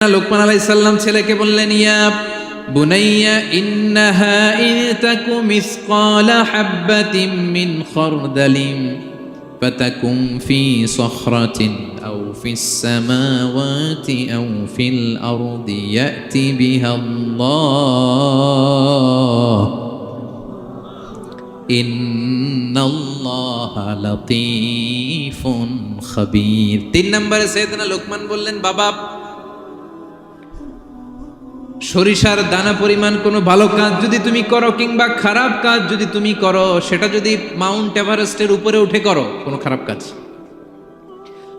লোকমান আলাইহিস সালাম ছেলেকে বললেন, ইয়া বুনাইয়া ইন্নাহা ইন তাকু মিসকালা হাববাতিন মিন খারদালিন ফাতাকুম ফি সখরাতিন আও ফিস সামাওয়াতি আও ফিল আরদি ইয়াতি বিহাল্লাহ ইন্নাল্লাহা লাতীফুন খাবীর। 3 নম্বরে সাইয়েদনা লোকমান বললেন, বাবা, সরিষার দানা পরিমাণ কোনো ভালো কাজ যদি তুমি করো কিংবা খারাপ কাজ যদি তুমি করো, সেটা যদি মাউন্ট এভারেস্টের উপরে উঠে করো কোনো খারাপ কাজ,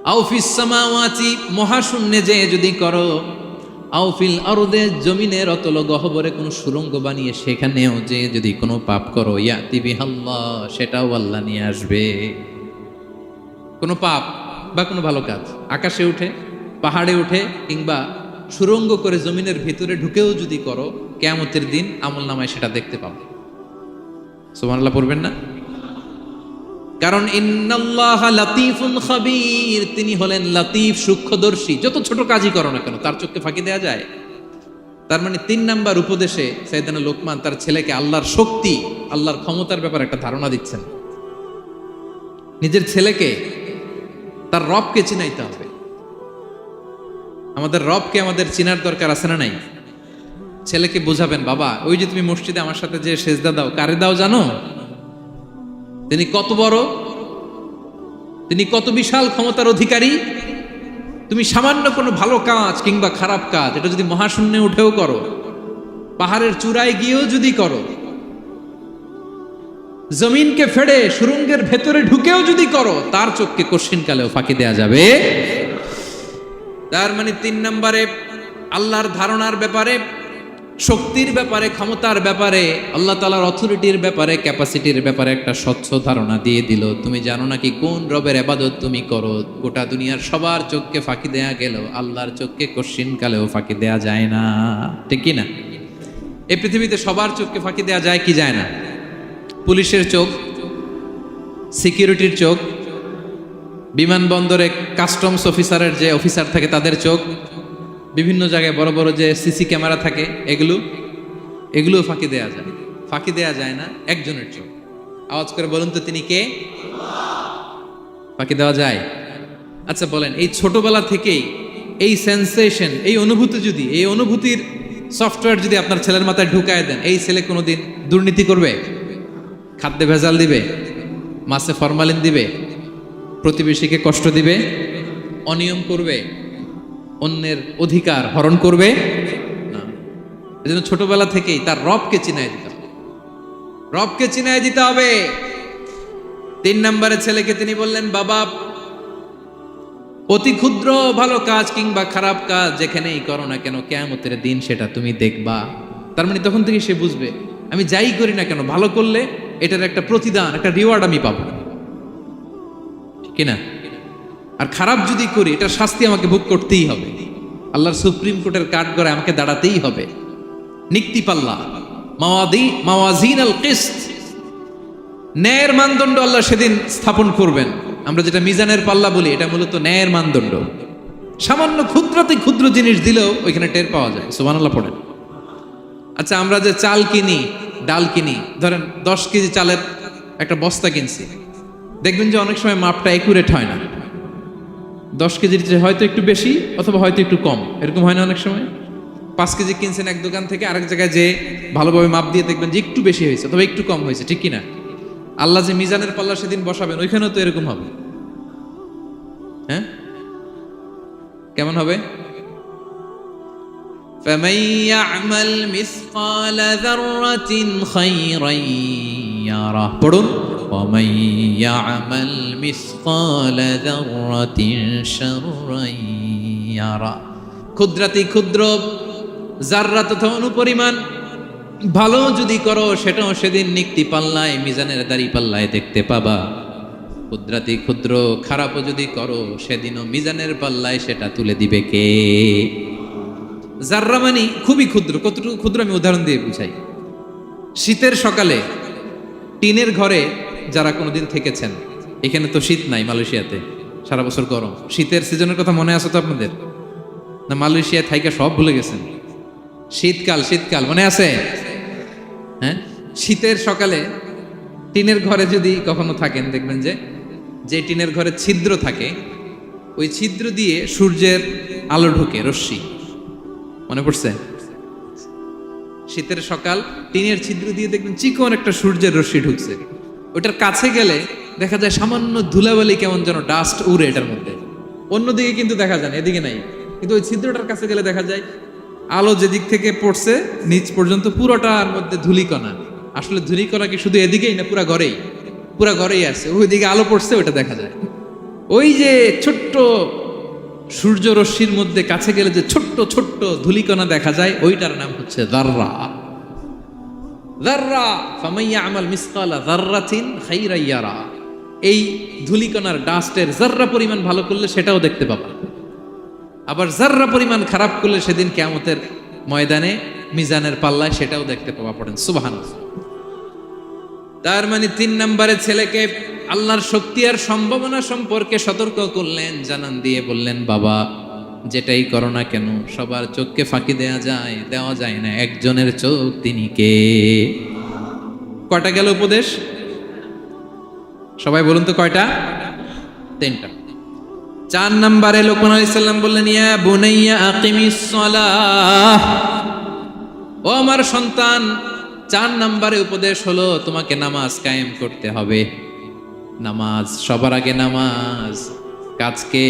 আও ফিস সামাওয়াতি মহাশূন্যে যে যদি করো, আও ফিল আরদে জমিনের অতল গহ্বরে কোনো সুড়ঙ্গ বানিয়ে সেখানেও যে যদি কোনো পাপ করো, ইয়াতি বিহাল্লাহ সেটাও আল্লাহ নিয়ে আসবে। কোনো পাপ বা কোনো ভালো কাজ আকাশে উঠে, পাহাড়ে উঠে কিংবা সুরঙ্গ করে জমিনের ভিতরে ঢুকেও যদি করো, কিয়ামতের দিন আমলনামায় সেটা দেখতে পাবে। সুবহানাল্লাহ পড়বেন না? কারণ ইন্নাল্লাহা লাতীফুন খাবীর, তিনি হলেন লাতীফ সূক্ষ্মদর্শী। যত ছোট কাজই করো না কেন তার চোখে ফাঁকি দেয়া যায়। তার মানে 3 নাম্বার উপদেশে সাইয়েদনা লোকমান তার ছেলেকে আল্লাহর শক্তি, আল্লাহর ক্ষমতার ব্যাপারে একটা ধারণা দিচ্ছেন। নিজের ছেলেকে তার রবকে চিনাইতে হবে। আমাদের রবকে আমাদের চিনার দরকার আছে না নাই? ছেলেকে বোঝাবেন, বাবা, ওই যে তুমি মসজিদে আমার সাথে যে সেজদা দাও, কারে দাও জানো? তিনি কত বড়, তিনি কত বিশাল ক্ষমতার অধিকারী। তুমি সামান্য কোনো ভালো কাজ কিংবা খারাপ কাজ এটা যদি মহাশূন্যে উঠেও করো, পাহাড়ের চূড়ায় গিয়েও যদি করো, জমিনকে ফেড়ে সুরঙ্গের ভেতরে ঢুকেও যদি করো, তার চোখকে কশিনকালেও ফাঁকি দেয়া যাবে। তার মানে 3 নম্বরে আল্লাহর ধারণার ব্যাপারে, শক্তির ব্যাপারে, ক্ষমতার ব্যাপারে, আল্লাহ তাআলার অথরিটির ব্যাপারে, ক্যাপাসিটির ব্যাপারে একটা স্বচ্ছ ধারণা দিয়ে দিল। তুমি জানো নাকি কোন রবের ইবাদত তুমি করো? গোটা দুনিয়ার সবার চোখকে ফাঁকি দেয়া গেল, আল্লাহর চোখকে কশিনকালেও ফাঁকি দেয়া যায় না। ঠিক কি না? এই পৃথিবীতে সবার চোখকে ফাঁকি দেয়া যায় কি যায় না? পুলিশের চোখ, সিকিউরিটির চোখ, বিমানবন্দরে কাস্টমস অফিসারের যে অফিসার থাকে তাদের চোখ, বিভিন্ন জায়গায় বড় বড় যে সিসি ক্যামেরা থাকে, এগুলো ফাঁকি দেয়া যায়। ফাঁকি দেয়া যায় না একজনের চোখ। আওয়াজ করে বলুন তো, তিনি কে? ফাঁকি দেওয়া যায়? আচ্ছা বলেন, এই ছোটবেলা থেকেই এই সেন্সেশন, এই অনুভূতি যদি, এই অনুভূতির সফটওয়্যার যদি আপনার ছেলের মাথায় ঢুকায় দেন, এই ছেলে কোনোদিন দুর্নীতি করবে? খাদ্যে ভেজাল দিবে? মাছে ফরমালিন দিবে? প্রতিবেশীকে কষ্ট দিবে? অনিয়ম করবে? অন্যের অধিকার হরণ করবে না। এজন্য ছোটবেলা থেকেই তার রবকে চিনায় দিতে হবে। রবকে চিনায় দিতে হবে। 3 নম্বরে ছেলেকে তিনি বললেন, বাবা, অতি ক্ষুদ্র ভালো কাজ কিংবা খারাপ কাজ যেখানেই করো না কেন, কিয়ামতের দিন সেটা তুমি দেখবা। তার মানে তখন থেকে সে বুঝবে, আমি যাই করি না কেন, ভালো করলে এটার একটা প্রতিদান, একটা রিওয়ার্ড আমি পাবো, কিনা? আর খারাপ যদি করি এটার শাস্তি আমাকে ভোগ করতেই হবে। আল্লাহর সুপ্রিম কোর্টের কাঠগড়ায় আমাকে দাঁড়াতেই হবে। নিক্তিপাল্লা, মাওয়াজিন আল কিসত, ন্যায়ের মানদণ্ড আল্লাহ সেদিন স্থাপন করবেন। আমরা যেটা মিজানের পাল্লা বলি, এটা মূলত ন্যায়ের মানদণ্ড। সামান্য ক্ষুদ্রাতি ক্ষুদ্র জিনিস দিলেও ওইখানে টের পাওয়া যায়। সুবহানাল্লাহ পড়েন। আচ্ছা, আমরা যে চাল কিনি, ডাল কিনি, ধরেন 10 কেজি চালের একটা বস্তা কিনছি, দেখবেন যে অনেক সময় মাপটা একুরেট হয় না। 10 কেজির চেয়ে হয়তো একটু বেশি অথবা হয়তো একটু কম, এরকম হয় না অনেক সময়? 5 কেজি কিনছেন এক দোকান থেকে, আরেক জায়গায় যে ভালোভাবে মাপ দিয়ে দেখবেন যে একটু বেশি হয়েছে অথবা একটু কম হয়েছে, ঠিক কিনা? আল্লাহ যে মিজানের পাল্লা সেদিন বসাবেন, ওইখানেও তো এরকম হবে। হ্যাঁ, কেমন হবে? فَمَن يَعْمَلْ مِثْقَالَ ذَرَّةٍ خَيْرًا يَرَهُ। পড়ুন, وَمَن يَعْمَلْ مِثْقَالَ ذَرَّةٍ شَرًّا يَرَهُ। ক্ষুদ্রাতি ক্ষুদ্র জাররা তথা অনুপরিমাণ ভালো যদি করো, সেটাও সেদিন নিক্তি পাল্লায়, মিজানের দাড়ি পাল্লায় দেখতে পাবা। ক্ষুদ্রাতি ক্ষুদ্র খারাপও যদি করো, সেদিনও মিজানের পাল্লায় সেটা তুলে দিবে কে? জাররা মানে খুবই ক্ষুদ্র। কতটুকু ক্ষুদ্র আমি উদাহরণ দিয়ে বুঝাই। শীতের সকালে টিনের ঘরে যারা কোনোদিন থেকেছেন, এখানে তো শীত নাই, মালয়েশিয়াতে সারা বছর গরম। শীতের সিজনের কথা মনে আছে তো আপনাদের? না মালয়েশিয়া থাইকা সব ভুলে গেছেন? শীতকাল, শীতকাল মনে আছে? হ্যাঁ, শীতের সকালে টিনের ঘরে যদি কখনো থাকেন, দেখবেন যে টিনের ঘরে ছিদ্র থাকে, ওই ছিদ্র দিয়ে সূর্যের আলো ঢুকে, রশ্মি। মনে পড়ছে? শীতের সকাল, টিনের ছিদ্র দিয়ে দেখবেন চিকন একটা সূর্যের রশ্মি ঢুকছে। ওটার কাছে গেলে দেখা যায় সামান্য ধুলাবালি, কেমন যেন ডাস্ট উড়ে এটার মধ্যে। অন্যদিকে কিন্তু দেখা যায় না, এদিকে নাই, কিন্তু ওই ছিদ্রটার কাছে গেলে দেখা যায় আলো যেদিক থেকে পড়ছে নিচ পর্যন্ত পুরোটার মধ্যে ধূলিকণা। আসলে ধূলিকণা কি শুধু এদিকেই না, পুরা ঘরেই আছে। ওইদিকে আলো পড়ছে, ওটা দেখা যায়। ওই যে ছোট্ট সূর্য রশ্মির মধ্যে কাছে গেলে যে ছোট্ট ছোট্ট ধূলিকণা দেখা যায়, ওইটার নাম হচ্ছে যাররা। যাররা ফামাইয়া আমাল মিসকালা যাররাতিন খাইরান ইয়ারা। এই ধূলিকণার ডাস্টের যাররা পরিমাণ ভালো করলে সেটাও দেখতে পাবা, আবার যাররা পরিমাণ খারাপ করলে সেদিন কিয়ামতের ময়দানে মিজানের পাল্লায় সেটাও দেখতে পাবা। পড়েন সুবহানাল্লাহ। তার মানে 3 নম্বরে ছেলেকে আল্লাহর শক্তি আর সম্ভাবনা সম্পর্কে সতর্ক করলেন, জানান দিয়ে বললেন, বাবা যেটাই করো না কেন সবার চোখকে ফাঁকি দেওয়া যায় না, একজনের চোখ, তিনি কে? কয়টা গেল উপদেশ? সবাই বলুন তো কয়টা? 3টা। 4 নম্বরে লোকমান আলাইহিস সালাম বললেন, ইয়া বুনাইয়া আকিমিস সালাহ, ও আমার সন্তান, 4 নম্বরে উপদেশ হলো তোমাকে নামাজ কায়েম করতে হবে। নামাজ, সবার আগে নামাজ। কাজকে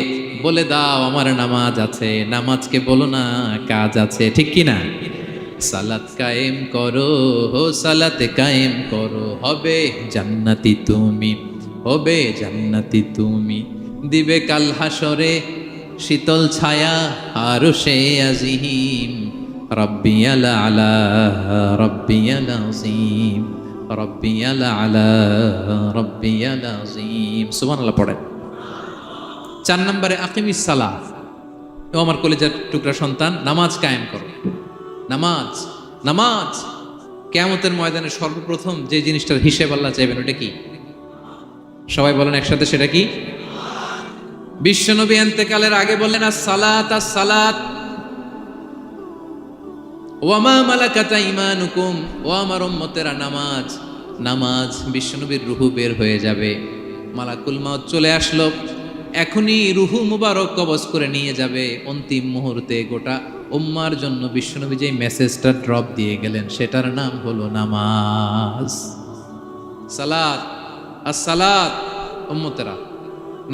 বলে দাও আমার নামাজ আছে, নামাজকে বলো না কাজ আছে, ঠিক কি না? সালাত কায়েম করো, সালাতে কায়েম করো, হবে জান্নাতি তুমি, হবে জান্নাতি তুমি, দিবে কাল হাসরে শীতল ছায়া আরশে আজিম, রব্বিয়াল আলা রব্বিয়াল আযীম, রব্বিয়াল আলা রব্বিয়াল আযীম। সুবহানাল্লাহ পড়েন। 4 নম্বরে আকিমিস সালাহ, ও আমার কলিজার টুকরা সন্তান, নামাজ কায়েম করো। নামাজ, নামাজ কিয়ামতের ময়দানে সর্বপ্রথম যে জিনিসটার হিসেব আল্লাহ চাইবেন, ওটা কি? সবাই বলেন একসাথে, সেটা কি? বিশ্বনবী ইন্তেকালের আগে বললেন, আস-সালাত আস-সালাত ওয়া মা মালাকাত আইমানুকুম, ও আমার উম্মতেরা নামাজ, নামাজ। বিশ্বনবীর রূহ বের হয়ে যাবে, মালাকুল মাউত চলে আসলো, এখনই রূহ মুবারক কবজ করে নিয়ে যাবে। অন্তিম মুহূর্তে গোটা উম্মার জন্য বিশ্বনবী যে মেসেজটা ড্রপ দিয়ে গেলেন, সেটার নাম হলো নামাজ। সালাত আস-সালাত, উম্মতেরা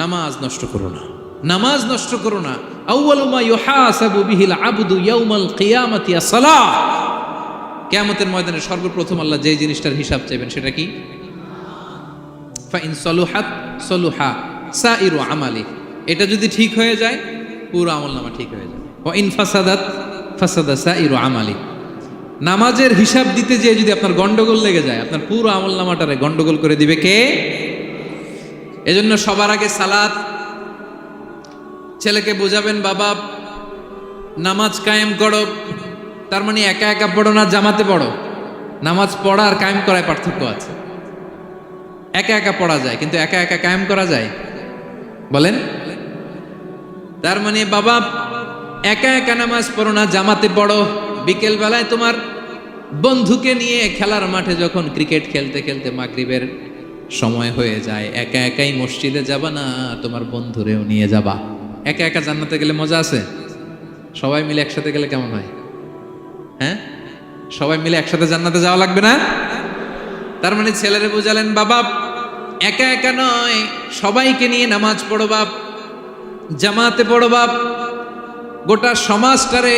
নামাজ নষ্ট করো না, নামাজ নষ্ট করো না। আউয়ালু মা ইউহাসাবু বিহিল আবদু ইয়াউমাল কিয়ামাতি আস-সালাহ। কিয়ামতের ময়দানে সর্বপ্রথম আল্লাহ যে জিনিসটার হিসাব চাইবেন, সেটা কি? ফা ইন সালুহাত সালুহা সাইরু আমালি, এটা যদি ঠিক হয়ে যায় পুরো আমলনামা ঠিক হয়ে যাবে। ওয়া ইন ফাসাদাত ফাসাদা সাইরু আমালি। নামাজের হিসাব দিতে যেয়ে যদি আপনার গন্ডগোল লেগে যায়, আপনার পুরো আমলনামাটারে গন্ডগোল করে দিবে কে? এজন্য সবার আগে সালাত। ছেলেকে বোঝাবেন, বাবা নামাজ কায়েম করো, তার মানে একা একা পড়ো না, জামাতে পড়ো। নামাজ পড়া আর কায়েম করায় পার্থক্য আছে। একা একা পড়া যায়, কিন্তু একা একা কায়েম করা যায়? বলেন। তার মানে বাবা একা একা নামাজ পড়ো না, জামাতে পড়ো। বিকেল বেলায় তোমার বন্ধুকে নিয়ে খেলার মাঠে যখন ক্রিকেট খেলতে খেলতে মাগরিবের সময় হয়ে যায়, একা একাই মসজিদে যাবা না, তোমার বন্ধুরেও নিয়ে যাবা। একা একা জান্নাতে গেলে মজা আছে, সবাই মিলে একসাথে গেলে কেমন হয়? হ্যাঁ, সবাই মিলে একসাথে জান্নাতে যাওয়া লাগবে না? তার মানে ছেলেরে বুঝালেন, বাবা একা একা নয়, সবাইকে নিয়ে নামাজ পড়ো বাপ, জামাতে পড়ো বাপ, গোটা সমাজটারে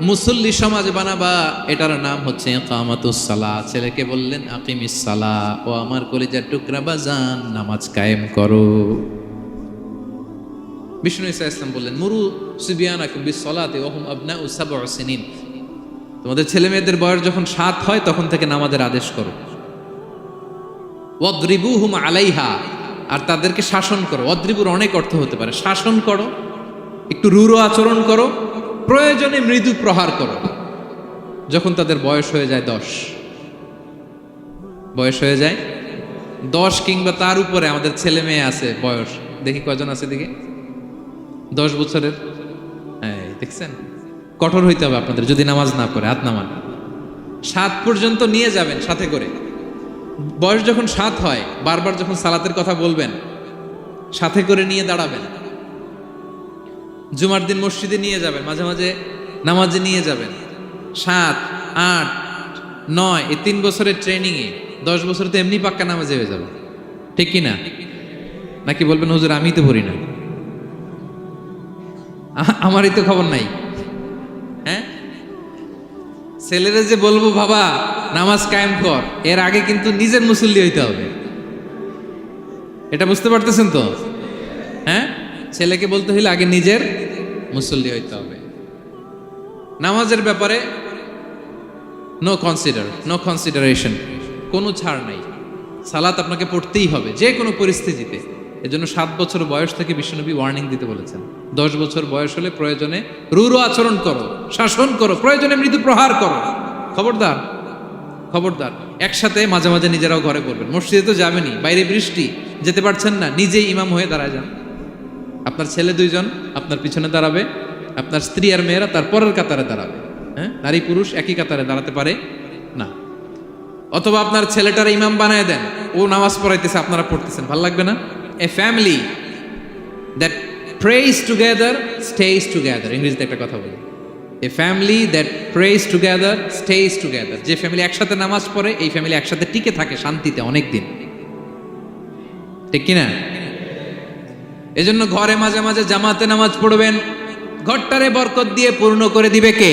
মুসল্লি সমাজ বানাবা। এটার নাম হচ্ছে ইকামাতুস সালাহ। ছেলেকে বললেন, আকিমিস সালাহ, ও আমার কলিজার টুকরা বাজান, নামাজ কায়েম করো। বিষ্ণু ঈসা ইসলাম বললেন, মুরু সুবিয়ানাকুম বিস-সালাতি ওয়া হুম আবনাউ 7 সিনিন, তোমাদের ছেলে মেয়েদের বয়স যখন 7 হয় তখন থেকে নামাজের আদেশ করো। ওয়াদরিবুহুম আলাইহা, আর তাদেরকে শাসন করো। ওয়াদরিবুর অনেক অর্থ হতে পারে, শাসন করো, একটু রূঢ় আচরণ করো, প্রয়োজনে মৃদু প্রহার করো। যখন তাদের বয়স হয়ে যায় 10, বয়স হয়ে যায় 10 কিংবা তার উপরে, আমাদের ছেলে মেয়ে আছে বয়স, দেখি কয়জন আছে দিকে 10 বছরের, হ্যাঁ দেখছেন, কঠোর হইতে হবে আপনাদের যদি নামাজ না পড়ে, হাত নামান। 7 পর্যন্ত নিয়ে যাবেন সাথে করে। বয়স যখন 7 হয়, বারবার যখন সালাতের কথা বলবেন, সাথে করে নিয়ে দাঁড়াবেন। জুমার দিন মসজিদে নিয়ে যাবেন, মাঝে মাঝে নামাজে নিয়ে যাবেন। 7, 8, 9 এই 3 বছরের ট্রেনিংয়ে 10 বছর তো এমনি পাক্কা নামাজে হয়ে যাবে, ঠিক কি না? নাকি বলবেন হুজুর আমি তো পড়ি না, আমারই তো খবর নাই। হ্যাঁ, ছেলেরা যে বলবো বাবা নামাজ কায়েম কর, এর আগে কিন্তু নিজের মুসল্লি হইতে হবে। এটা বুঝতে পারতেছেন তো? হ্যাঁ, ছেলেকে বলতে হইলে আগে নিজের মুসল্লি হইতে হবে। নামাজের ব্যাপারে নো কনসিডারেশন, কোনো ছাড় নাই। সালাত আপনাকে পড়তেই হবে যে কোনো পরিস্থিতিতে। এজন্য 7 বছর বয়স থেকে বিশ্বনবী ওয়ার্নিং দিতে বলেছেন। 10 বছর বয়স হলে প্রয়োজনে রূঢ় আচরণ করো, শাসন করো, প্রয়োজনে মৃদু প্রহার করো। খবরদার, খবরদার। একসাথে মাঝে মাঝে নিজেরাও ঘরে পড়বেন। মসজিদে তো যাবেনই, বাইরে বৃষ্টি, যেতে পারছেন না, নিজেই ইমাম হয়ে দাঁড়ায় যান। আপনার ছেলে 2 জন আপনার পিছনে দাঁড়াবে, আপনার স্ত্রী আর মেয়েরা তার পরের কাতারে দাঁড়াবে। হ্যাঁ, নারী পুরুষ একই কাতারে দাঁড়াতে পারে না। অথবা আপনার ছেলেটার ইমাম বানায় দেন, ও নামাজ পড়াইতেছে, আপনারা পড়তেছেন, ভালো লাগবে না? A family that praise together stays together, ইংরেজিতে একটা কথা বলি, a family that praise together stays together. যে ফ্যামিলি একসাথে নামাজ পড়ে, এই ফ্যামিলি একসাথে টিকে থাকে শান্তিতে অনেক দিন, ঠিক কিনা? এজন্য ঘরে মাঝে মাঝে জামাতে নামাজ পড়বেন, ঘরটারে বরকত দিয়ে পূর্ণ করে দিবে কে?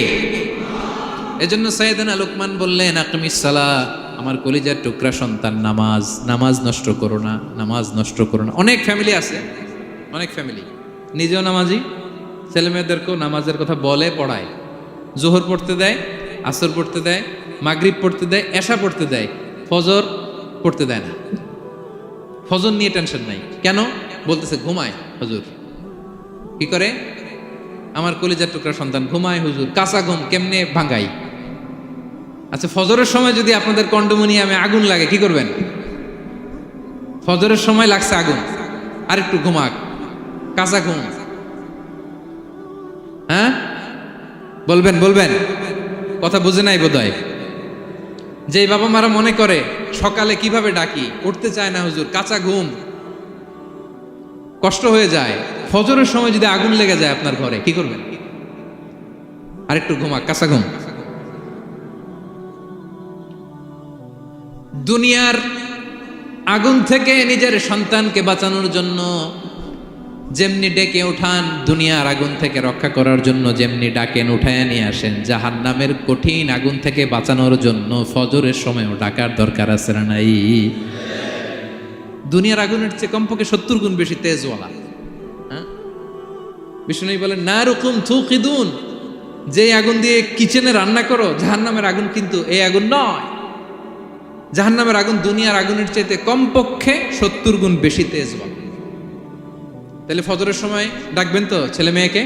এজন্য সাইয়েদনা লোকমান বললেন আকিমিস সালাহ, আমার কলিজার টুকরা সন্তান নামাজ, নামাজ নষ্ট করো না, নামাজ নষ্ট করো না। অনেক ফ্যামিলি আছে, অনেক ফ্যামিলি নিজেও নামাজি, ছেলে মেয়েদেরকেও নামাজের কথা বলে, পড়ায়। জোহর পড়তে দেয়, আসর পড়তে দেয়, মাগরিব পড়তে দেয়, এশা পড়তে দেয়, ফজর পড়তে দেয় না। ফজর নিয়ে টেনশন নাই, কেন? বলতেছে ঘুমায় হুজুর। কি করে? আমার কলিজার টুকরা সন্তান ঘুমায় হুজুর, কাঁচা ঘুম কেমনে ভাঙাই? আচ্ছা, ফজরের সময় যদি আপনাদের কন্ডোমিনিয়ামে আগুন লাগে কি করবেন? ফজরের সময় লাগছে আগুন, আর একটু ঘুমাক, কাঁচা ঘুম। হ্যাঁ, বলবেন বলবেন, কথা বুঝে নাই বোধহয়। যে বাবা মারা মনে করে সকালে কিভাবে ডাকি, উঠতে চায় না হুজুর, কাঁচা ঘুম, কষ্ট হয়ে যায়। ফজরের সময় যদি আগুন লেগে যায় আপনার ঘরে, কি করবেন? আরেকটু ঘুমাক, কাঁচা ঘুম। দুনিয়ার আগুন থেকে নিজের সন্তানকে বাঁচানোর জন্য যেমনি ডেকে উঠান, দুনিয়ার আগুন থেকে রক্ষা করার জন্য যেমনি ডাকেন, উঠায় নিয়ে আসেন। জাহান্নামের কঠিন আগুন থেকে বাঁচানোর জন্য ফজরের সময়ও ডাকার দরকার আছে না নাই? দুনিয়ার আগুনের চেয়ে কমপক্ষে 70 গুণ বেশি তেজওয়ালা। হ্যাঁ, বিষ্ণু বলেন নারুকুম তুকিদুন, যে আগুন দিয়ে কিচেনে রান্না করো, জাহান্নামের আগুন কিন্তু এই আগুন নয়। জাহান্নামের আগুন দুনিয়ার আগুনের চাইতে কমপক্ষে 70 গুণ বেশি তেজওয়ালা। তাহলে ফজরের সময় ডাকবেন তো ছেলে মেয়েকে,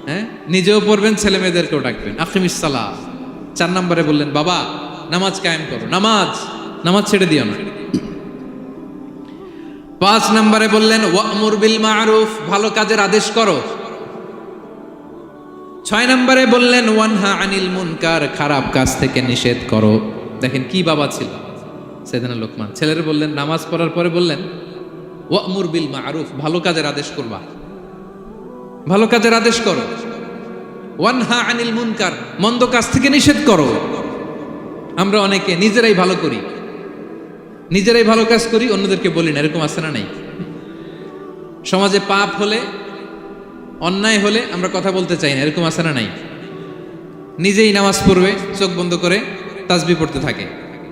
হ্যাঁ, নিজেও পড়বেন, ছেলে মেয়েদেরকেও ডাকবেন। আকিমিস সালাহ। 4 নম্বরে বললেন বাবা নামাজ কায়েম করো, নামাজ ছেড়ে দিও না। 5 নম্বরে বললেন ওয়ামুর বিল মারুফ, ভালো কাজের আদেশ করো। 6 নম্বরে বললেন ওয়ানহা আনিল মুনকার, খারাপ কাজ থেকে নিষেধ করো। দেখেন কি বাবা ছিল সাইয়েদনা লোকমান। ছেলেরা বললেন, নামাজ পড়ার পরে বললেন ওয়ামুর বিল মারুফ, ভালো কাজের আদেশ করবা, ভালো কাজের আদেশ করো। ওয়ানহা আনিল মুনকার, মন্দ কাজ থেকে নিষেধ করো। আমরা অনেকে নিজেরাই ভালো করি, নিজেরাই ভালো কাজ করি, অন্যদেরকে বলি না, এরকম আছে না নাই? সমাজে পাপ হলে, অন্যায় হলে আমরা কথা বলতে চাই না, এরকম আছে না নাই? নিজেই নামাজ পড়বে, চোখ বন্ধ করে তাসবিহ পড়তে থাকে,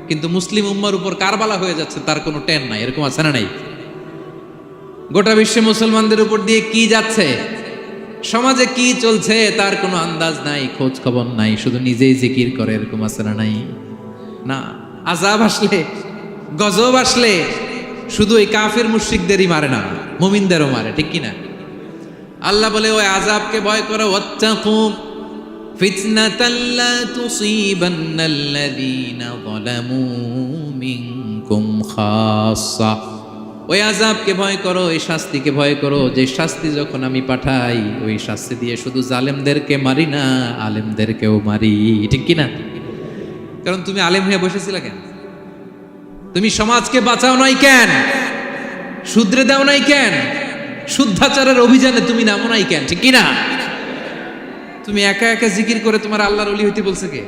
কিন্তু মুসলিম উম্মার উপর কারবালা হয়ে যাচ্ছে, তার কোনো টেন নাই, এরকম আছে না নাই? গোটা বিশ্বে মুসলমানদের উপর দিয়ে কি যাচ্ছে, সমাজে কি চলছে তার কোনো আন্দাজ নাই, খোঁজ খবর নাই, শুধু নিজেই জিকির করে, এরকম আছে না নাই? না, আযাব আসলে, গজব আসলে শুধু এই কাফের মুশরিকদেরই মারে না, মুমিনদেরও মারে, ঠিক কিনা? আল্লাহ বলে ওই আযাবকে ভয় করো, ওয়াত্তাকু ফিতনাতাল লা তুসিবান্নাল্লাযীনা যালামু মিনকুম খাসসা, ওই আযাবকে ভয় করো, ওই শাস্তিকে ভয় করো, যে শাস্তি যখন আমি পাঠাই ওই শাস্তি দিয়ে শুধু জালেমদেরকে মারি না, আলেমদেরকেও মারি। ঠিক কি না? কারণ তুমি আলেম হয়ে বসেছিলে কেন? তুমি সমাজকে বাঁচাও নাই কেন? শুধরে দাও নাই কেন? শুদ্ধাচারের অভিযানে তুমি নামো নাই কেন? ঠিক কি না? তুমি একা একা জিকির করে তোমার আল্লাহর ওলি হইতে বলছে কে?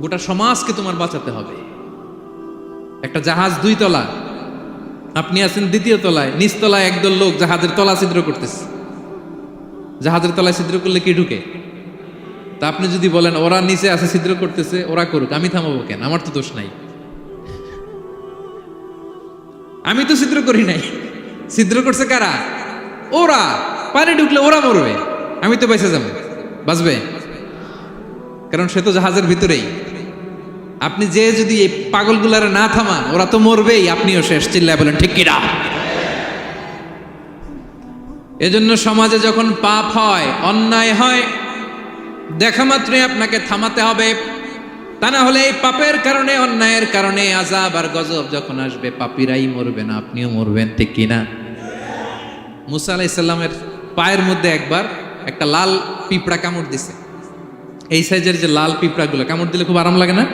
গোটা সমাজকে তোমার বাঁচাতে হবে। একটা জাহাজ 2 তলা, আপনি আছেন 2য় তলায়, নিচ তলায় একদল লোক জাহাজের তলা ছিদ্র করতেছে। জাহাজের তলায় ছিদ্র করলে কি ঢুকে? তা আপনি যদি বলেন ওরা নিচে আছে ছিদ্র করতেছে, ওরা করুক, আমি থামাবো কেন? আমার তো দোষ নাই, আমি তো ছিদ্র করি নাই। ছিদ্র করছে কারা? ওরা। পানি ঢুকলে ওরা মরবে, আমি তো বেঁচে যাবো। বাঁচবে? কারণ সে তো জাহাজের ভিতরেই। আপনি যে যদি এই পাগলগুলারে না থামান, ওরা তো মরবেই, আপনিও শেষ। চিল্লায় বলেন ঠিক কিনা? এজন্য সমাজে যখন পাপ হয়, অন্যায় হয়, দেখা মাত্রই আপনাকে থামাতে হবে। তা না হলে এই পাপের কারণে, অন্যায়ের কারণে আযাব আর গজব যখন আসবে, পাপীরাই মরবে না, আপনিও মরবেন। ঠিক কিনা? মুসা আলাইহিস সালামের পায়ের মধ্যে একবার একটা লাল পিঁপড়া কামড় দিছে। এই সাইজের যে লাল পিঁপড়াগুলো কামড় দিলে খুব আরাম লাগে না?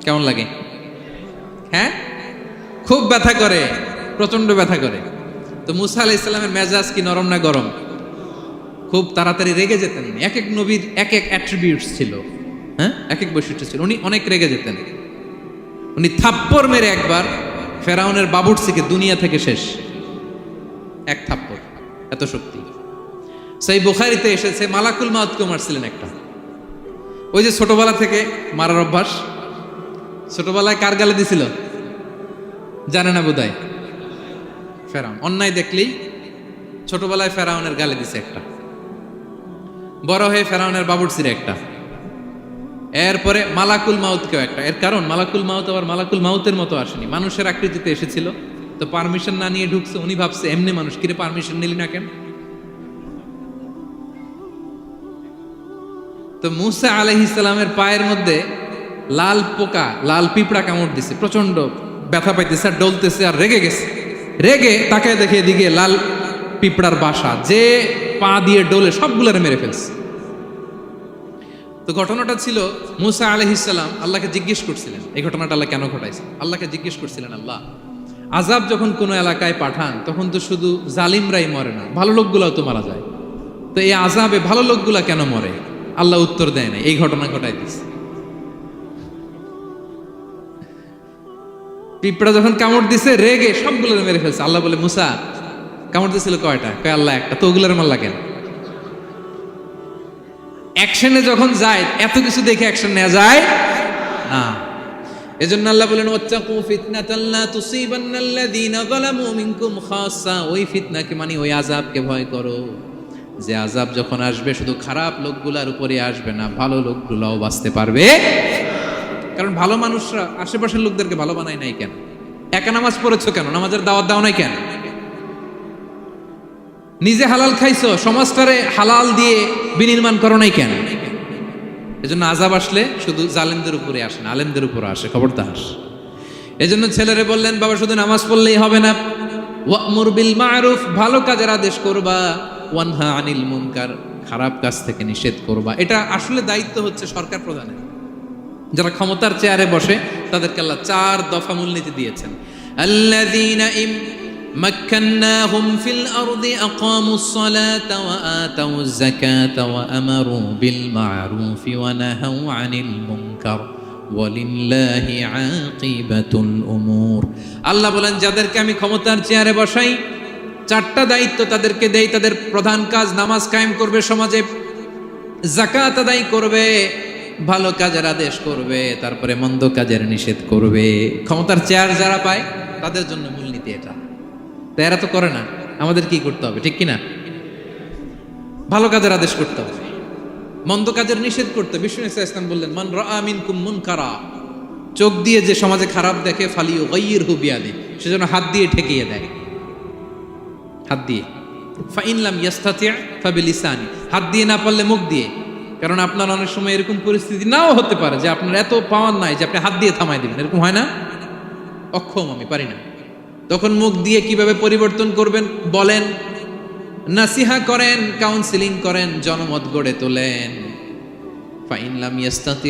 কেমন লাগে? হ্যাঁ, খুব ব্যথা করে, প্রচন্ড ব্যথা করে। তো মুসা আলাইহিস সালামের মেজাজ কি নরম না গরম? খুব তাড়াতাড়ি রেগে যেতেন। এক এক নবীর এক এক অ্যাট্রিবিউটস ছিল, হ্যাঁ, এক এক বৈশিষ্ট্য ছিল। উনি অনেক রেগে যেতেন। উনি থাপ্পড় মেরে একবার ফেরাউনের বাবুর্চিকে দুনিয়া থেকে শেষ, এক থাপ্পড়, এত শক্তি। সেই বুখারীতে এসেছে মালাকুল মাউতকে মারছিলেন একটা। ওই যে ছোটবেলা থেকে মারার অভ্যাস, ছোটবেলায় কার গালে দিছিল জানে না বোধহয়? ফেরাউন। অন্যায় দেখলেই ছোটবেলায় ফেরাউনের গালে দিছে একটা, বড় হয়ে ফেরাউনের বাবুর্চির একটা, এরপরে মালাকুল মাউতকেও একটা। এর কারণ মালাকুল মাউত আবার মালাকুল মাউতের মতো আসেনি, মানুষের আকৃতিতে এসেছিল। তো পারমিশন না নিয়ে ঢুকছে। উনি ভাবছে এমনি মানুষ, কিরে পারমিশন নিলি না কেন? তো মুসা আলাইহিস সালামের পায়ের মধ্যে লাল পোকা, লাল পিঁপড়া কামড় দিছে, প্রচন্ড ব্যথা পাইতেছে আর ডলতেছে আর রেগে গেছে। রেগে তাকায় দেখে এদিকে লাল পিঁপড়ার বাসা, যে পা দিয়ে ডলে সবগুলোরে মেরে ফেলছে। তো ঘটনাটা ছিল মুসা আলাইহিস সালাম আল্লাহকে জিজ্ঞেস করছিলেন, এই ঘটনাটা আল্লাহ কেন ঘটাইছে? আল্লাহকে জিজ্ঞেস করছিলেন, আল্লাহ আযাব যখন কোনো এলাকায় পাঠান তখন তো শুধু জালিমরাই মরে না, ভালো লোকগুলাও তো মারা যায়। তো এই আযাবে ভালো লোকগুলা কেন মরে? আল্লাহ উত্তর দেয় না, এই ঘটনা ঘটাই দিচ্ছে। পিঁপড়া যখন কামড় দিছে রেগে সবগুলোর মেরে ফেলছে। আল্লাহ বলে, মুসা কামড় দিছিল কয়টা? কয় আল্লাহ একটা। তো ওগুলোর মারলা কেন? অ্যাকশনে যখন যায়, এত কিছু দেখে অ্যাকশন নেওয়া যায় না। এজন্য আল্লাহ বলেন, ওয়াত্তাকু ফিতনাতাল লা তুসিবান্নাল্লাযীনা যালামু মিনকুম খাসসা। ওই ফিতনাকে মানে ওই আযাবকে ভয় করো, যে আযাব যখন আসবে শুধু খারাপ লোকগুলার উপরে আসবে না, ভালো লোকগুলাও বাঁচতে পারবে। কারণ ভালো মানুষরা আশেপাশের লোকদেরকে ভালো বানায় নাই কেন? একা নামাজ পড়েছো কেন? নামাজের দাওয়াত দাও নাই কেন? নিজে হালাল খাইছো, সমাজটারে হালাল দিয়ে বিনির্মাণ করো নাই কেন? এজন্য আযাব আসলে শুধু জালেমদের উপরে আসে না, আলেমদের উপরে আসে। খবরদার। এজন্য ছেলেরে বললেন, বাবা শুধু নামাজ পড়লেই হবে না, ওয়া'মুর বিল মা'রুফ, ভালো কাজের আদেশ করবা, ওয়ানহা আনিল মুনকার, খারাপ কাজ থেকে নিষেধ করবা। এটা আসলে দায়িত্ব হচ্ছে সরকার প্রধানের। যারা ক্ষমতার চেয়ারে বসে তাদেরকে আল্লাহ 4 দফা মূলনীতি দিয়েছেন। আল্লাযীনা মাক্কান্নাহুম ফিল আরদি আকামুস সালাতা ওয়া আতাউয যাকাতা ওয়া আমারু বিল মা'রুফি ওয়া নাহাউ আনিল মুনকার ওয়ালিল্লাহি আকিবাতুল উমুর। আল্লাহ বলেন, যাদেরকে আমি ক্ষমতার চেয়ারে বসাই 4টা দায়িত্ব তাদেরকে দেই। তাদের প্রধান কাজ নামাজ কায়েম করবে, সমাজে যাকাত আদায় করবে, ভালো কাজের আদেশ করবে, তারপরে মন্দ কাজের নিষেধ করবে। ক্ষমতার চেয়ার যারা পায় তাদের জন্য মূলনীতি এটা। তো এরা তো করে না, আমাদের কি করতে হবে? ঠিক কিনা? ভালো কাজের আদেশ করতে হবে, মন্দ কাজের নিষেধ করতে। বিষ্ণু ইসলাম বললেন, মান রাআ মিনকুম মুনকারা, চোখ দিয়ে যে সমাজে খারাপ দেখে, ফালিয়ুগাইয়িরহু বিয়াদি, সেজন্য হাত দিয়ে ঠেকিয়ে দেয়। হাত দিয়ে। ফাইন লাম ইয়াস্তাতি' ফাবিলিসানি, হাত দিয়ে না পারলে মুখ দিয়ে। কারণ আপনার অনেক সময় এরকম পরিস্থিতি নাও হতে পারে যে আপনার এত পাওয়ার নাই যে আপনি হাত দিয়ে থামাই দিবেন, এরকম হয় না? অক্ষম, আমি পারি না। তখন মুখ দিয়ে কিভাবে পরিবর্তন করবেন বলেন, নাসিহা করেন, কাউন্সিলিং করেন, জনমত গড়ে তোলেন। ফাইন লাম ইয়াস্তাতি